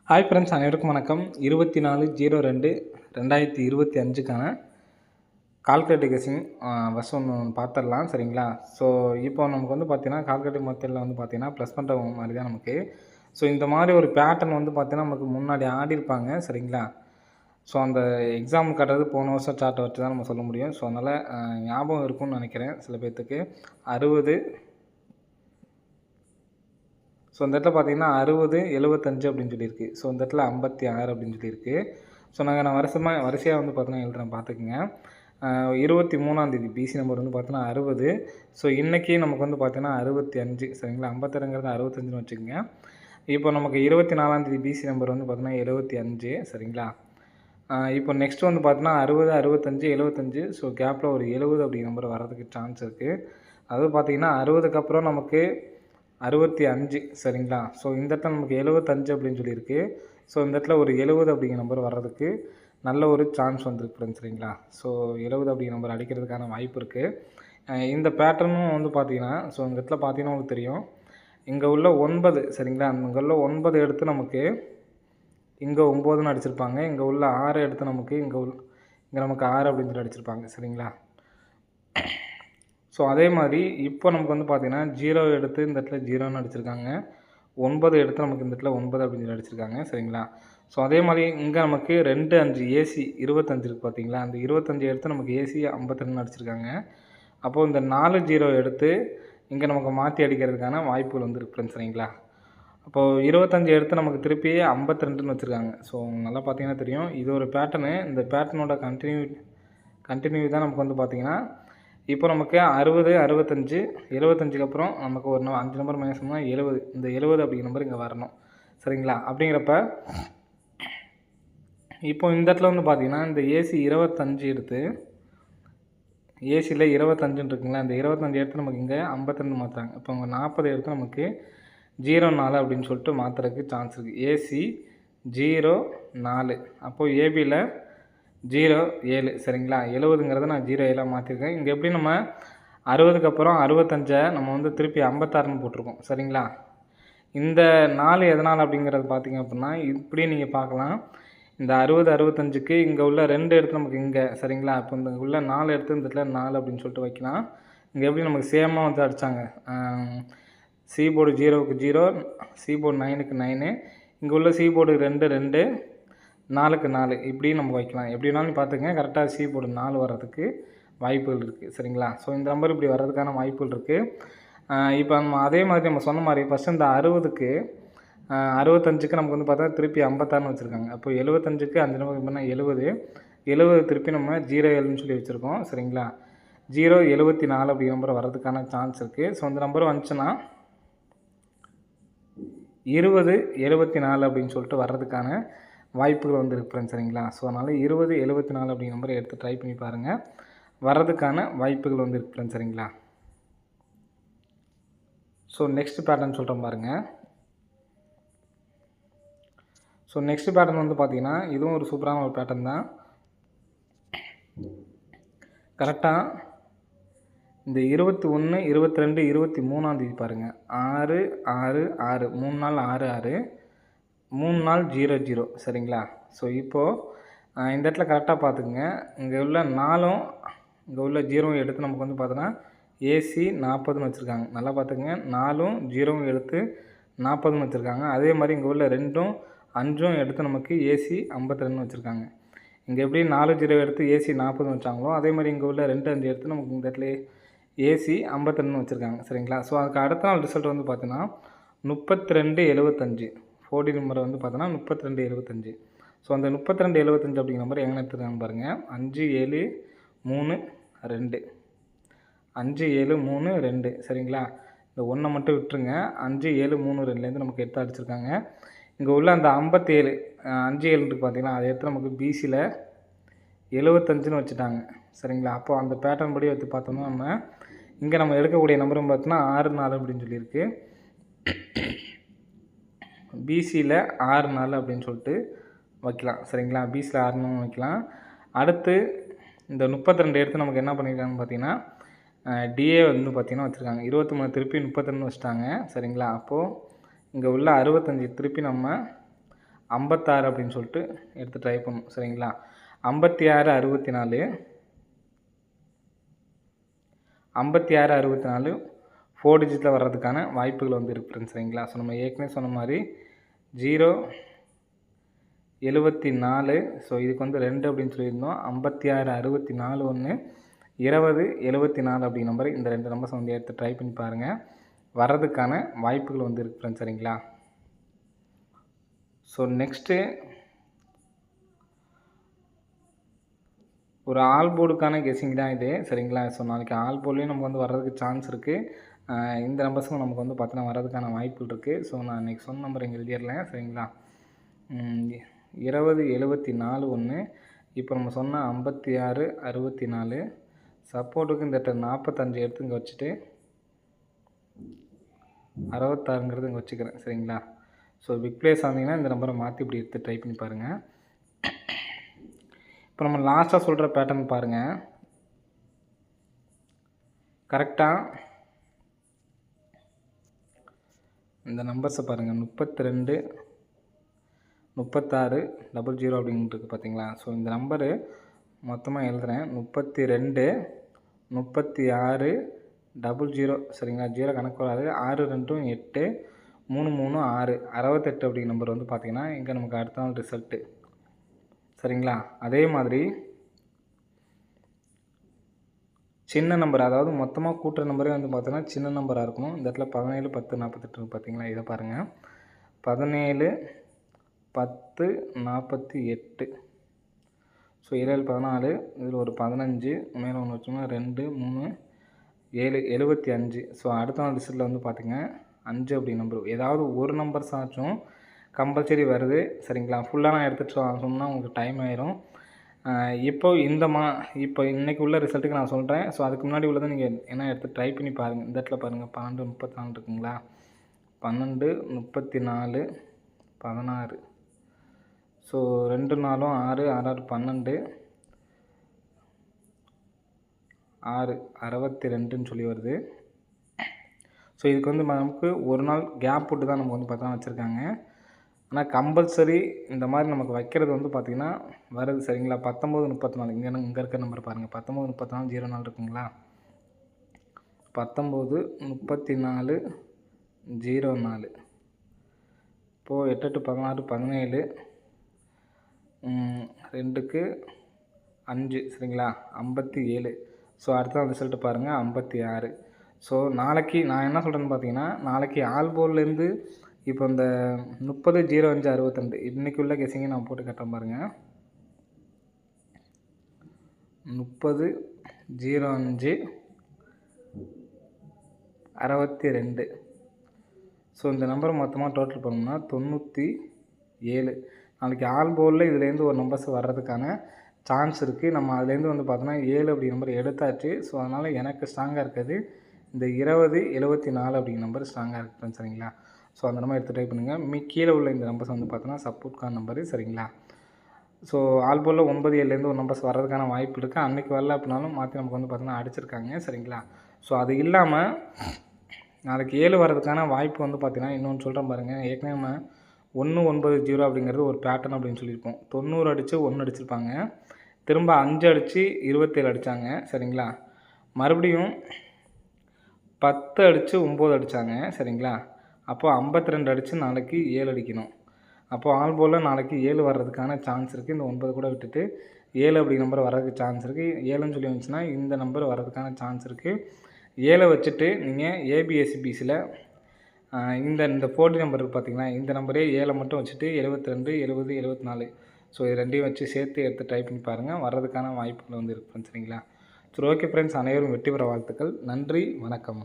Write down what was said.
Hi friends, அனைவருக்கும் வணக்கம். 24/02/2025க்கான calculative guessing first ஒன்று பார்த்துடலாம். சரிங்களா? ஸோ இப்போ நமக்கு வந்து பார்த்தீங்கன்னா கால்குலேட்டிவ் மெத்தடில் வந்து பார்த்தீங்கன்னா ப்ளஸ் பண்ணுற மாதிரி தான் நமக்கு. ஸோ இந்த மாதிரி ஒரு பேட்டர்ன் வந்து பார்த்தீங்கன்னா நமக்கு முன்னாடி ஆடிருப்பாங்க. சரிங்களா? ஸோ அந்த எக்ஸாம் காட்டுறது போன வருஷம் சார்ட்டை வச்சு தான் நம்ம சொல்ல முடியும். ஸோ அதனால் ஞாபகம் இருக்கும்னு நினைக்கிறேன் சில பேர்த்துக்கு. 60. ஸோ இந்த இடத்துல பார்த்தீங்கன்னா 60, 75 அப்படின்னு சொல்லியிருக்கு. ஸோ இந்த இடத்துல 56 அப்படின்னு சொல்லியிருக்கு. ஸோ நான் வரிசையாக வந்து பார்த்தீங்கன்னா எழுதுறேன், பார்த்துக்குங்க. 23ஆந்தேதி பிசி நம்பர் வந்து பார்த்தீங்கன்னா 60. ஸோ இன்றைக்கி நமக்கு வந்து பார்த்தீங்கன்னா 65. சரிங்களா? 52ங்கிறது 65ன்னு வச்சுக்கோங்க. இப்போ நமக்கு 24ஆந்தேதி பிசி நம்பர் வந்து பார்த்தீங்கன்னா 75. சரிங்களா? இப்போ நெக்ஸ்ட் வந்து பார்த்தீங்கன்னா 60, 65, 75. ஸோ கேப்பில் ஒரு 70 அப்படிங்கிற நம்பர் வர்றதுக்கு சான்ஸ் இருக்குது. அதாவது பார்த்தீங்கன்னா 60க்கு அப்புறம் நமக்கு 65. சரிங்களா? ஸோ இந்த இடத்துல நமக்கு 75 அப்படின்னு சொல்லியிருக்கு. ஸோ இந்த இடத்துல ஒரு 70 அப்படிங்கிற நம்பர் வர்றதுக்கு நல்ல ஒரு சான்ஸ் வந்துருக்கு ஃப்ரெண்ட்ஸ். சரிங்களா? ஸோ 70 அப்படிங்கிற நம்பர் அடிக்கிறதுக்கான வாய்ப்பு இருக்குது. இந்த பேட்டர்னும் வந்து பார்த்தீங்கன்னா ஸோ இந்த இடத்துல பார்த்தீங்கன்னா உங்களுக்கு தெரியும், இங்கே உள்ள 9. சரிங்களா? இங்கே உள்ள 9 எடுத்து நமக்கு இங்கே 9ன்னு அடிச்சிருப்பாங்க. இங்கே உள்ள 6 எடுத்து நமக்கு இங்கே நமக்கு 6 அப்படின்னு சொல்லி அடிச்சிருப்பாங்க. சரிங்களா? ஸோ அதே மாதிரி இப்போ நமக்கு வந்து பார்த்தீங்கன்னா 0 எடுத்து இந்த இடத்துல 0ன்னு அடிச்சிருக்காங்க. 9 எடுத்து நமக்கு இந்த இடத்துல 9 அப்படின்னு சொல்லி அடிச்சிருக்காங்க. சரிங்களா? ஸோ அதே மாதிரி இங்கே நமக்கு 2, 5 ஏசி 25 இருக்குது பார்த்தீங்களா? அந்த 25 எடுத்து நமக்கு ஏசி 52ன்னு அடிச்சிருக்காங்க. அப்போது இந்த 4 0 எடுத்து இங்கே நமக்கு மாற்றி அடிக்கிறதுக்கான வாய்ப்புகள் வந்து இருக்குது ஃப்ரெண்ட்ஸ். சரிங்களா? அப்போது 25 எடுத்து நமக்கு திருப்பி 52ன்னு வச்சுருக்காங்க. ஸோ நல்லா பார்த்தீங்கன்னா தெரியும், இது ஒரு பேட்டர்னு. இந்த பேட்டர்னோட கண்டினியூ தான் நமக்கு வந்து பார்த்திங்கன்னா இப்போ நமக்கு 60, 65, 75க்கு அப்புறம் நமக்கு ஒரு 5 நம்பர் மைனஸ் பண்ணால் 70. இந்த 70 அப்படிங்கிற நம்பர் இங்கே வரணும். சரிங்களா? அப்படிங்கிறப்ப இப்போ இந்த இடத்துல வந்து பார்த்தீங்கன்னா இந்த ஏசி 25 எடுத்து ஏசியில் 25ன்னு இருக்குங்களா, இந்த 25 எடுத்து நமக்கு இங்கே 52 மாற்றுறாங்க. இப்போ இங்கே 40 எடுத்து நமக்கு 04 அப்படின்னு சொல்லிட்டு மாற்றுறதுக்கு சான்ஸ் இருக்குது. ஏசி 04. அப்போது ஏபியில் 07. சரிங்களா? 70ங்கிறத நான் 07 மாற்றிருக்கேன். இங்கே எப்படி நம்ம 60க்கு அப்புறம் 65 நம்ம வந்து திருப்பி 56ன்னு போட்டிருக்கோம். சரிங்களா? இந்த 4 எதனால் அப்படிங்கிறது பார்த்திங்க அப்படின்னா இப்படி நீங்கள் பார்க்கலாம். இந்த 60, 65க்கு இங்கே உள்ள 2 எடுத்து நமக்கு இங்கே. சரிங்களா? இப்போ இந்த உள்ள 4 எடுத்து இந்த இடத்துல 4 அப்படின்னு சொல்லிட்டு வைக்கலாம். இங்கே எப்படி நமக்கு சேமாக வந்து அடித்தாங்க. சி போர்டு 0க்கு 0, சி போர்டு 9க்கு 9, இங்கே உள்ள சி போர்டு 2, 2, 4க்கு 4 இப்படி நம்ம வைக்கலாம். எப்படினாலும் பார்த்துங்க, கரெக்டாக சி போர்டு 4 வர்றதுக்கு வாய்ப்புகள் இருக்குது. சரிங்களா? ஸோ இந்த நம்பர் இப்படி வர்றதுக்கான வாய்ப்புகள் இருக்குது. இப்போ நம்ம அதே மாதிரி நம்ம சொன்ன மாதிரி ஃபஸ்ட்டு இந்த 60க்கு 65க்கு நமக்கு வந்து பார்த்தா திருப்பி 56ன்னு வச்சுருக்காங்க. அப்போ 75க்கு 5 நம்பர் பண்ணால் 70 திருப்பி நம்ம 07ன்னு சொல்லி வச்சுருக்கோம். சரிங்களா? 074 அப்படி நம்பர் வர்றதுக்கான சான்ஸ் இருக்குது. ஸோ அந்த நம்பர் வந்துச்சுன்னா 2074 அப்படின்னு சொல்லிட்டு வர்றதுக்கான வாய்ப்புகள் வந்து இருக்குது ஃப்ரெண்ட்ஸ். சரிங்களா? ஸோ அதனால் 2074 அப்படிங்கிற நம்பரை எடுத்து ட்ரை பண்ணி பாருங்கள். வர்றதுக்கான வாய்ப்புகள் வந்து இருக்குது ஃப்ரெண்ட்ஸ். சரிங்களா? ஸோ நெக்ஸ்ட் பேட்டர்ன் சொல்கிறேன் பாருங்கள். ஸோ நெக்ஸ்ட் பேட்டர்ன் வந்து பார்த்திங்கன்னா இதுவும் ஒரு சூப்பரான ஒரு பேட்டர்ன் தான். கரெக்டாக இந்த 21, 22, 23ஆந்தேதி பாருங்கள். 6, 6, 6 3 நாள் 6, 6 3 நாள் 0, 0. சரிங்களா? ஸோ இப்போது இந்த இடத்துல கரெக்டாக பார்த்துக்குங்க. இங்கே உள்ள 4ம் இங்கே உள்ள 0வும் எடுத்து நமக்கு வந்து பார்த்தோன்னா ஏசி 40ன்னு வச்சுருக்காங்க. நல்லா பார்த்துக்குங்க. 4ம் 0வும் எடுத்து 40ன்னு வச்சுருக்காங்க. அதே மாதிரி இங்கே உள்ள 2ம் 5ம் எடுத்து நமக்கு ஏசி 52ன்னு வச்சுருக்காங்க. இங்கே எப்படி 4 0 எடுத்து ஏசி 40ன்னு வச்சாங்களோ அதே மாதிரி இங்கே உள்ள 2 5 எடுத்து நமக்கு இந்த இடத்துல ஏசி 52ன்னு வச்சுருக்காங்க. சரிங்களா? ஸோ அதுக்கு அடுத்த நாள் ரிசல்ட் வந்து பார்த்தீங்கன்னா 3275 4டி நம்பரை வந்து பார்த்தோன்னா 3275. ஸோ அந்த 3275 அப்படிங்கிற நம்பர் எங்கே எடுத்துருக்காங்க பாருங்கள். 5 7 3 2 5 7 3 2. சரிங்களா? இந்த 1 மட்டும் விட்டுருங்க. 5 7 3 2லேருந்து நமக்கு எடுத்து அடிச்சிருக்காங்க. இங்கே உள்ள அந்த 57 5 7 பார்த்தீங்கன்னா அதை எடுத்து நமக்கு பிசியில் 75ன்னு வச்சுட்டாங்க. சரிங்களா? அப்போ அந்த பேட்டர்ன் படி எடுத்து பார்த்தோம்னா நம்ம இங்கே நம்ம எடுக்கக்கூடிய நம்பரும் பார்த்தோன்னா 6 4 அப்படின்னு சொல்லியிருக்கு. பிசியில் 6 4 அப்படின்னு சொல்லிட்டு வைக்கலாம். சரிங்களா? பிசியில் 6 4 வைக்கலாம். அடுத்து இந்த 32 எடுத்து நமக்கு என்ன பண்ணியிருக்காங்கன்னு பார்த்தீங்கன்னா டிஏ வந்து பார்த்திங்கன்னா வச்சுருக்காங்க. 23 திருப்பி 32 வச்சுட்டாங்க. சரிங்களா? அப்போது இங்கே உள்ள 65 திருப்பி நம்ம 56 அப்படின்னு சொல்லிட்டு எடுத்து ட்ரை பண்ணணும். சரிங்களா? 56 64 56 64 4 டிஜிட்டில் வர்றதுக்கான வாய்ப்புகள் வந்து இருக்குது ஃப்ரெண்ட்ஸ். சரிங்களா? ஸோ நம்ம ஏற்கனவே சொன்ன மாதிரி 0 74 ஸோ இதுக்கு வந்து 2 அப்படின்னு சொல்லியிருந்தோம். 56 64 1 20 74 அப்படி நம்பர், இந்த 2 நம்பர்ஸ் வந்து எடுத்து ட்ரை பண்ணி பாருங்கள். வர்றதுக்கான வாய்ப்புகள் வந்து இருக்குது ஃப்ரெண்ட்ஸ். சரிங்களா? ஸோ நெக்ஸ்ட்டு ஒரு ஆல் போர்டுக்கான கெஸ்ஸிங் தான் இது. சரிங்களா? ஸோ நாளைக்கு ஆல் போர்ட்லேயும் நமக்கு வந்து வர்றதுக்கு சான்ஸ் இருக்குது. இந்த நம்பர்ஸும் நமக்கு வந்து பார்த்தீங்கன்னா வர்றதுக்கான வாய்ப்புகள் இருக்குது. ஸோ நான் இன்றைக்கி சொன்ன நம்பர் இங்கே எழுதிடலாம். சரிங்களா? 20 74 1 இப்போ நம்ம சொன்ன 56 64 சப்போர்ட்டுக்கு இந்த 45 எடுத்து இங்கே வச்சுட்டு 66ங்கிறது இங்கே வச்சுக்கிறேன். சரிங்களா? ஸோ பிக் பிளேஸ் ஆனீங்கன்னா இந்த நம்பரை மாற்றி இப்படி எடுத்து ட்ரை பண்ணி பாருங்கள். இப்போ நம்ம லாஸ்ட்டாக சொல்கிற பேட்டர்ன் பாருங்கள். கரெக்டாக இந்த நம்பர்ஸை பாருங்கள். 32 36 00 அப்படின்ட்டு இருக்குது பார்த்தீங்களா? ஸோ இந்த நம்பரு மொத்தமாக எழுதுகிறேன். 32 36 00. சரிங்களா? 0 கணக்கு வராது. 6 2 8 3 3 6 68 அப்படிங்கிற நம்பர் வந்து பார்த்திங்கன்னா இங்கே நமக்கு அடுத்த நாள் ரிசல்ட்டு. சரிங்களா? அதே மாதிரி சின்ன நம்பர், அதாவது மொத்தமாக கூட்டுற நம்பரே வந்து பார்த்தோன்னா சின்ன நம்பராக இருக்கணும். இந்த இடத்துல 17 10 48 பார்த்தீங்களா? இதை பாருங்கள். 17 10 48. ஸோ 7 14, இதில் ஒரு 15 மேலே ஒன்று வச்சோம்னா 2 3 7 75. ஸோ அடுத்த நாள் ரிசல்ட்டில் வந்து பார்த்திங்க 5 அப்படி நம்பர். ஏதாவது ஒரு நம்பர்ஸ் ஆச்சும் கம்பல்சரி வருது. சரிங்களா? ஃபுல்லாக நான் எடுத்துகிட்டு சொன்னால் உங்களுக்கு டைம் ஆயிரும். இப்போ இன்றைக்கி உள்ள ரிசல்ட்டுக்கு நான் சொல்கிறேன். ஸோ அதுக்கு முன்னாடி உள்ளதை நீங்கள் என்ன எடுத்து ட்ரை பண்ணி பாருங்கள். இந்த இடத்துல பாருங்கள் 12 34 இருக்குங்களா? 12 34 16. ஸோ 2 4 6 6 12 6 62ன்னு சொல்லி வருது. ஸோ இதுக்கு வந்து நமக்கு ஒரு நாள் கேப் விட்டு தான் நமக்கு வந்து பார்த்தா வச்சுருக்காங்க. ஆனால் கம்பல்சரி இந்த மாதிரி நமக்கு வைக்கிறது வந்து பார்த்திங்கன்னா வருது. சரிங்களா? 19 34 இங்கே இருக்க நம்பர் பாருங்கள். 19 34 04 இருக்குங்களா? 19 34 04. இப்போது 8 8 16 17 2க்கு 5. சரிங்களா? 57. ஸோ அடுத்த ரிசல்ட்டு பாருங்கள் 56. ஸோ நாளைக்கு நான் என்ன சொல்கிறேன்னு பார்த்தீங்கன்னா, நாளைக்கு ஆல்போர்ட்லேருந்து இப்போ இந்த 30 05 62 இன்றைக்கி உள்ள கெஸிங்கை நான் போட்டு கட்டுறேன் பாருங்கள். 30 05 62. ஸோ இந்த நம்பர் மொத்தமாக டோட்டல் பண்ணோம்னா 97. நாளைக்கு ஆல் போர்டில் இதுலேருந்து ஒரு நம்பர்ஸ் வர்றதுக்கான சான்ஸ் இருக்குது. நம்ம அதுலேருந்து வந்து பார்த்தோன்னா 7 அப்படி நம்பர் எடுத்தாச்சு. ஸோ அதனால் எனக்கு ஸ்ட்ராங்காக இருக்குது இந்த 20 74 அப்படிங்கிற நம்பர் ஸ்ட்ராங்காக இருக்குது. சரிங்களா? ஸோ அந்த நம்பர் எடுத்து ட்ரை பண்ணுங்கள். கீழே உள்ள இந்த நம்பர்ஸ் வந்து பார்த்தோன்னா சப்போர்ட்கான நம்பரு. சரிங்களா? ஸோ ஆல் போர்டில் 9 7லேருந்து ஒரு நம்பர்ஸ் வர்றதுக்கான வாய்ப்பு இருக்குது. அன்றைக்கி வரல அப்படின்னாலும் மாற்றி நமக்கு வந்து பார்த்தோன்னா அடிச்சிருக்காங்க. சரிங்களா? ஸோ அது இல்லாமல் நாளைக்கு 7 வர்றதுக்கான வாய்ப்பு வந்து பார்த்திங்கன்னா இன்னொன்று சொல்கிறேன் பாருங்கள். ஏற்கனவே நம்ம 190 அப்படிங்கிறது ஒரு பேட்டர்ன் அப்படின்னு சொல்லியிருப்போம். 90 அடித்து 1 அடிச்சிருப்பாங்க. திரும்ப 5 அடித்து 27 அடித்தாங்க. சரிங்களா? மறுபடியும் 10 அடித்து 9 அடித்தாங்க. சரிங்களா? அப்போது 52 அடித்து நாளைக்கு 7 அடிக்கணும். அப்போது ஆல் போர்டில் நாளைக்கு 7 வர்றதுக்கான சான்ஸ் இருக்குது. இந்த 9 கூட விட்டுட்டு 7 அப்படி நம்பர் வர்றதுக்கு சான்ஸ் இருக்குது. 7ன்னு சொல்லி வந்துச்சுன்னா இந்த நம்பர் வர்றதுக்கான சான்ஸ் இருக்குது. 7 வச்சுட்டு நீங்கள் ஏபிஎஸ்சிபிசியில் இந்த 40 நம்பர் இருக்குது பார்த்தீங்களா? இந்த நம்பரே 7 மட்டும் வச்சுட்டு 72 70 74. ஸோ இது ரெண்டையும் வச்சு சேர்த்து எடுத்து ட்ரை பண்ணி பாருங்கள். வர்றதுக்கான வாய்ப்புகள் வந்து இருக்குது. சரிங்களா? சரி, ஓகே ஃப்ரெண்ட்ஸ், அனைவரும் வெற்றி பெற வாழ்த்துக்கள். நன்றி, வணக்கம்.